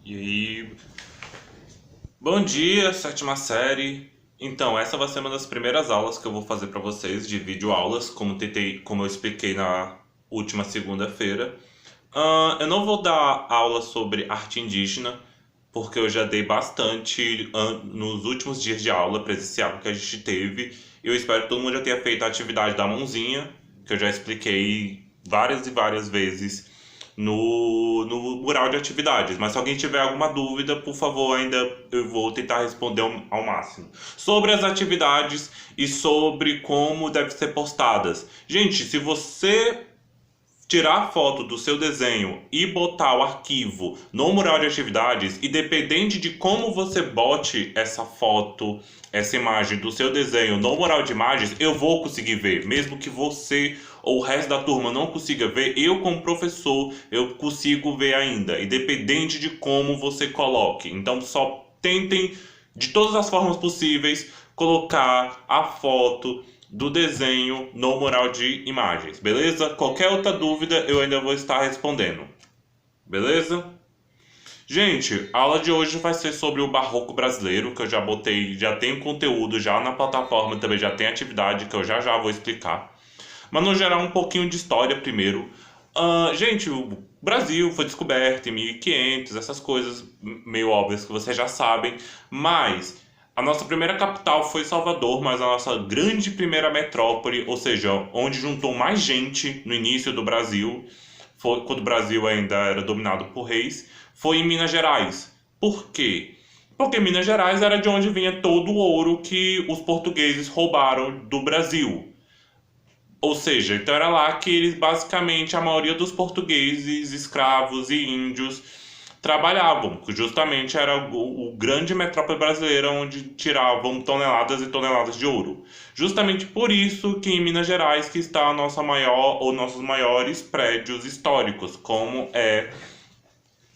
E aí, bom dia, sétima série. Então, essa vai ser uma das primeiras aulas que eu vou fazer para vocês de videoaulas, como eu expliquei na última segunda-feira. Eu não vou dar aula sobre arte indígena, porque eu já dei bastante nos últimos dias de aula presencial que a gente teve. Eu espero que todo mundo já tenha feito a atividade da mãozinha, que eu já expliquei várias e várias vezes no mural de atividades. Mas se alguém tiver alguma dúvida, por favor, ainda eu vou tentar responder ao máximo. Sobre as atividades e sobre como devem ser postadas. Gente, se você tirar a foto do seu desenho e botar o arquivo no mural de atividades, e dependente de como você bote essa foto, essa imagem do seu desenho no mural de imagens, eu vou conseguir ver, mesmo que você ou o resto da turma não consiga ver, eu como professor, eu consigo ver ainda, independente de como você coloque. Então só tentem de todas as formas possíveis colocar a foto do desenho no mural de imagens, beleza? Qualquer outra dúvida eu ainda vou estar respondendo, beleza? Gente, a aula de hoje vai ser sobre o barroco brasileiro, que eu já botei, já tem conteúdo já na plataforma, também já tem atividade que eu já vou explicar. Mas no geral um pouquinho de história primeiro. Gente, o Brasil foi descoberto em 1500, essas coisas meio óbvias que vocês já sabem, mas a nossa primeira capital foi Salvador, mas a nossa grande primeira metrópole, ou seja, onde juntou mais gente no início do Brasil, foi quando o Brasil ainda era dominado por reis, foi em Minas Gerais. Por quê? Porque Minas Gerais era de onde vinha todo o ouro que os portugueses roubaram do Brasil. Ou seja, então era lá que eles basicamente a maioria dos portugueses, escravos e índios trabalhavam, que justamente era o grande metrópole brasileira onde tiravam toneladas e toneladas de ouro. Justamente por isso que em Minas Gerais que está a nossa maior ou nossos maiores prédios históricos, como é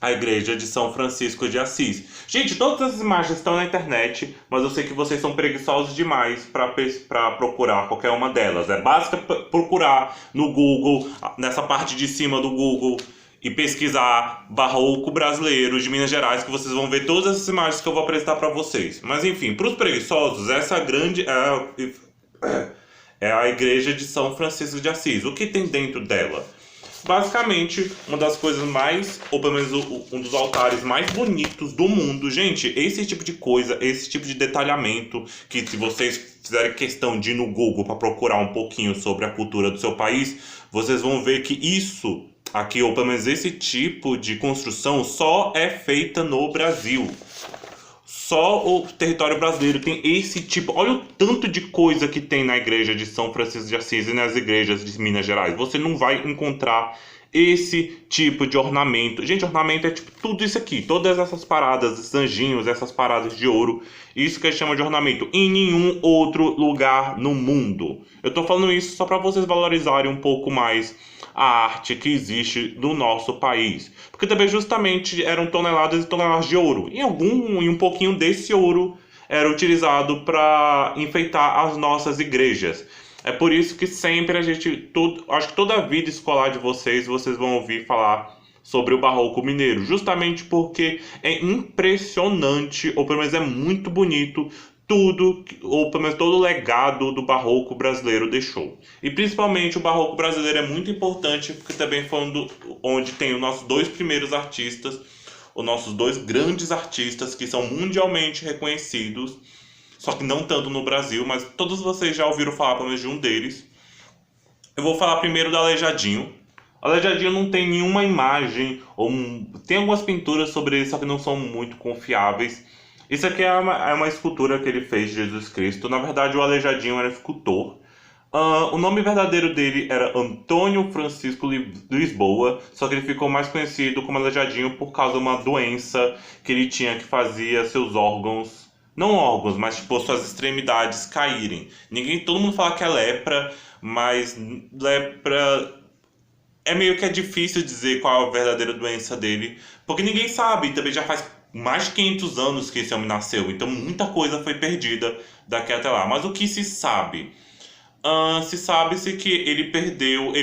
a igreja de São Francisco de Assis. Gente, todas as imagens estão na internet, mas eu sei que vocês são preguiçosos demais para procurar qualquer uma delas. Basta procurar no Google, nessa parte de cima do Google, e pesquisar Barroco Brasileiro de Minas Gerais, que vocês vão ver todas essas imagens que eu vou apresentar para vocês. Mas enfim, para os preguiçosos, essa grande é a igreja de São Francisco de Assis. O que tem dentro dela? Basicamente, uma das coisas mais, ou pelo menos um dos altares mais bonitos do mundo. Gente, esse tipo de coisa, esse tipo de detalhamento, que se vocês fizerem questão de ir no Google para procurar um pouquinho sobre a cultura do seu país, vocês vão ver que isso aqui, ou pelo menos esse tipo de construção, só é feita no Brasil. Só o território brasileiro tem esse tipo. Olha o tanto de coisa que tem na igreja de São Francisco de Assis e nas igrejas de Minas Gerais. Você não vai encontrar esse tipo de ornamento. Gente, ornamento é tipo tudo isso aqui. Todas essas paradas, esses anjinhos, essas paradas de ouro. Isso que a gente chama de ornamento. Em nenhum outro lugar no mundo. Eu tô falando isso só para vocês valorizarem um pouco mais a arte que existe no nosso país. Porque também justamente eram toneladas e toneladas de ouro. E um pouquinho desse ouro era utilizado para enfeitar as nossas igrejas. É por isso que sempre acho que toda a vida escolar de vocês vão ouvir falar sobre o Barroco Mineiro, justamente porque é impressionante, ou pelo menos é muito bonito, tudo, ou pelo menos todo o legado do Barroco brasileiro deixou. E principalmente o Barroco brasileiro é muito importante, porque também foi onde tem os nossos dois primeiros artistas, os nossos dois grandes artistas que são mundialmente reconhecidos, só que não tanto no Brasil, mas todos vocês já ouviram falar pelo menos de um deles. Eu vou falar primeiro do Aleijadinho. Aleijadinho não tem nenhuma imagem, tem algumas pinturas sobre ele, só que não são muito confiáveis. Isso aqui é uma escultura que ele fez de Jesus Cristo. Na verdade, o Aleijadinho era escultor. O nome verdadeiro dele era Antônio Francisco Lisboa, só que ele ficou mais conhecido como Aleijadinho por causa de uma doença que ele tinha que fazia seus órgãos, não órgãos, mas tipo suas extremidades caírem. Todo mundo fala que é lepra, mas lepra é meio que difícil dizer qual é a verdadeira doença dele, porque ninguém sabe, também já faz mais de 500 anos que esse homem nasceu, então muita coisa foi perdida daqui até lá. Mas o que se sabe? Se sabe-se que ele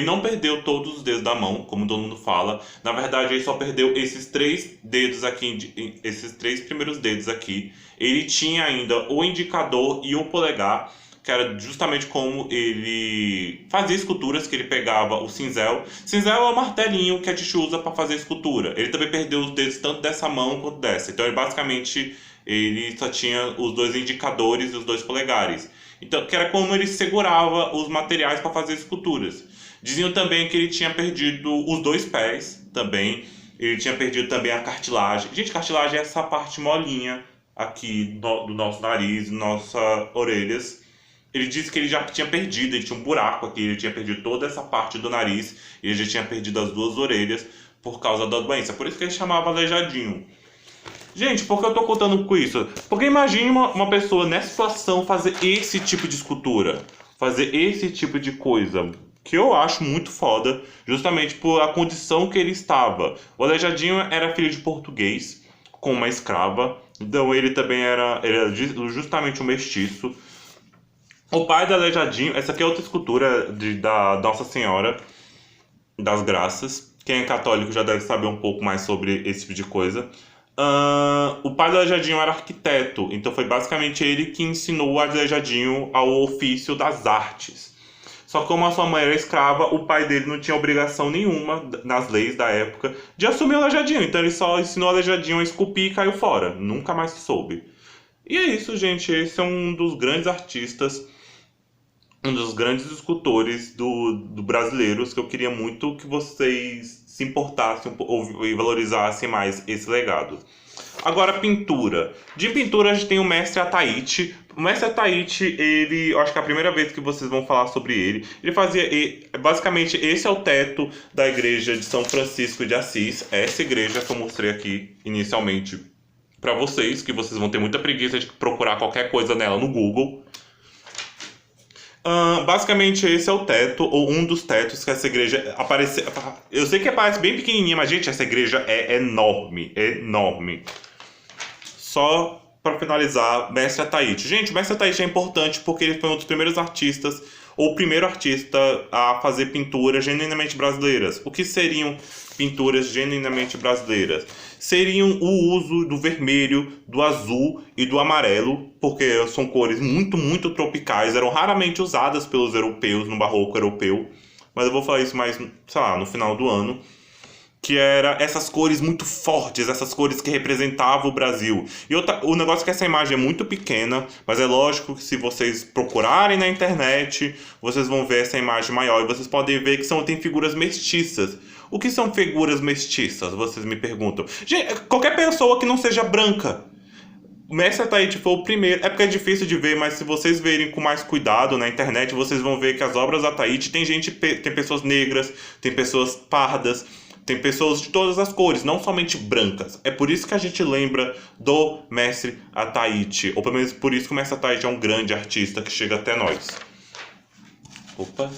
não perdeu todos os dedos da mão, como todo mundo fala. Na verdade, ele só perdeu esses 3 dedos aqui, esses 3 primeiros dedos aqui. Ele tinha ainda o indicador e o polegar, que era justamente como ele fazia esculturas, que ele pegava o cinzel. Cinzel é o martelinho que a gente usa para fazer escultura. Ele também perdeu os dedos tanto dessa mão quanto dessa. Então, ele só tinha os 2 indicadores e os 2 polegares. Então, que era como ele segurava os materiais para fazer esculturas. Diziam também que ele tinha perdido os 2 pés também. Ele tinha perdido também a cartilagem. Gente, cartilagem é essa parte molinha aqui do nosso nariz, nossas orelhas. Ele disse que ele já tinha perdido, ele tinha um buraco aqui, ele tinha perdido toda essa parte do nariz, e ele já tinha perdido as 2 orelhas por causa da doença. Por isso que ele chamava aleijadinho. Gente, por que eu tô contando com isso? Porque imagine uma pessoa nessa situação fazer esse tipo de escultura, fazer esse tipo de coisa, que eu acho muito foda, justamente por a condição que ele estava. O Aleijadinho era filho de português, com uma escrava, então ele também era justamente um mestiço. O pai do Aleijadinho, essa aqui é outra escultura da Nossa Senhora das Graças. Quem é católico já deve saber um pouco mais sobre esse tipo de coisa. O pai do Aleijadinho era arquiteto, então foi basicamente ele que ensinou o Aleijadinho ao ofício das artes. Só que como a sua mãe era escrava, o pai dele não tinha obrigação nenhuma, nas leis da época, de assumir o Aleijadinho. Então ele só ensinou o Aleijadinho a esculpir e caiu fora. Nunca mais soube. E é isso, gente. Esse é um dos grandes artistas, um dos grandes escultores do brasileiros, que eu queria muito que vocês se importassem e valorizassem mais esse legado. Agora, pintura. De pintura, a gente tem o Mestre Ataíde. O Mestre Ataíde, eu acho que é a primeira vez que vocês vão falar sobre ele. Ele fazia, basicamente, esse é o teto da igreja de São Francisco de Assis. Essa igreja que eu mostrei aqui inicialmente para vocês, que vocês vão ter muita preguiça de procurar qualquer coisa nela no Google. Basicamente esse é o teto, ou um dos tetos que essa igreja aparece. Eu sei que parece bem pequenininha, mas gente, essa igreja é enorme, enorme. Só para finalizar, Mestre Ataíde. Gente, o Mestre Ataíde é importante porque ele foi um dos primeiros artistas, ou o primeiro artista a fazer pinturas genuinamente brasileiras. O que seriam pinturas genuinamente brasileiras? Seriam o uso do vermelho, do azul e do amarelo, porque são cores muito, muito tropicais, eram raramente usadas pelos europeus no barroco europeu, mas eu vou falar isso mais, sei lá, no final do ano, que era essas cores muito fortes, essas cores que representavam o Brasil. E o negócio é que essa imagem é muito pequena, mas é lógico que se vocês procurarem na internet, vocês vão ver essa imagem maior, e vocês podem ver que tem figuras mestiças. O que são figuras mestiças? Vocês me perguntam. Gente, qualquer pessoa que não seja branca. O Mestre Ataíde foi o primeiro. É porque é difícil de ver, mas se vocês verem com mais cuidado na internet, vocês vão ver que as obras da Ataíde tem pessoas negras, tem pessoas pardas, tem pessoas de todas as cores, não somente brancas. É por isso que a gente lembra do Mestre Ataíde. Ou pelo menos por isso que o Mestre Ataíde é um grande artista que chega até nós. Opa.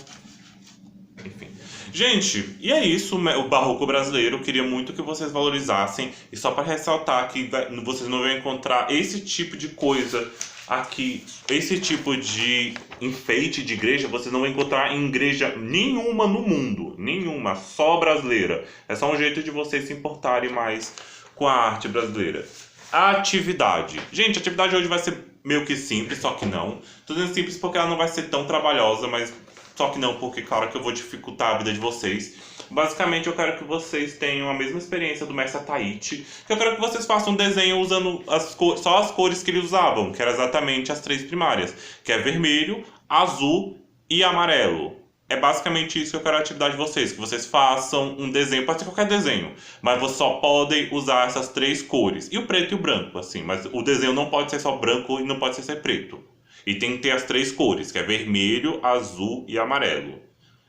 Enfim. Gente, e é isso, o barroco brasileiro. Eu queria muito que vocês valorizassem. E só para ressaltar que vocês não vão encontrar esse tipo de coisa aqui, esse tipo de enfeite de igreja, vocês não vão encontrar em igreja nenhuma no mundo. Nenhuma, só brasileira. É só um jeito de vocês se importarem mais com a arte brasileira. A atividade. Gente, a atividade hoje vai ser meio que simples, só que não. Tô dizendo simples porque ela não vai ser tão trabalhosa, mas só que não, porque claro que eu vou dificultar a vida de vocês. Basicamente, eu quero que vocês tenham a mesma experiência do Mestre Ataíde. Eu quero que vocês façam um desenho usando só as cores que ele usavam, que eram exatamente as 3 primárias, que é vermelho, azul e amarelo. É basicamente isso que eu quero a atividade de vocês, que vocês façam um desenho, pode ser qualquer desenho, mas vocês só podem usar essas 3 cores. E o preto e o branco, assim, mas o desenho não pode ser só branco e não pode ser preto. E tem que ter as 3 cores, que é vermelho, azul e amarelo.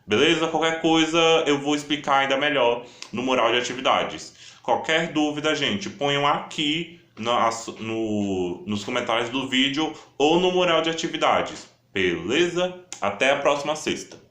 Beleza? Qualquer coisa eu vou explicar ainda melhor no mural de atividades. Qualquer dúvida, gente, ponham aqui nos comentários do vídeo ou no mural de atividades. Beleza? Até a próxima sexta.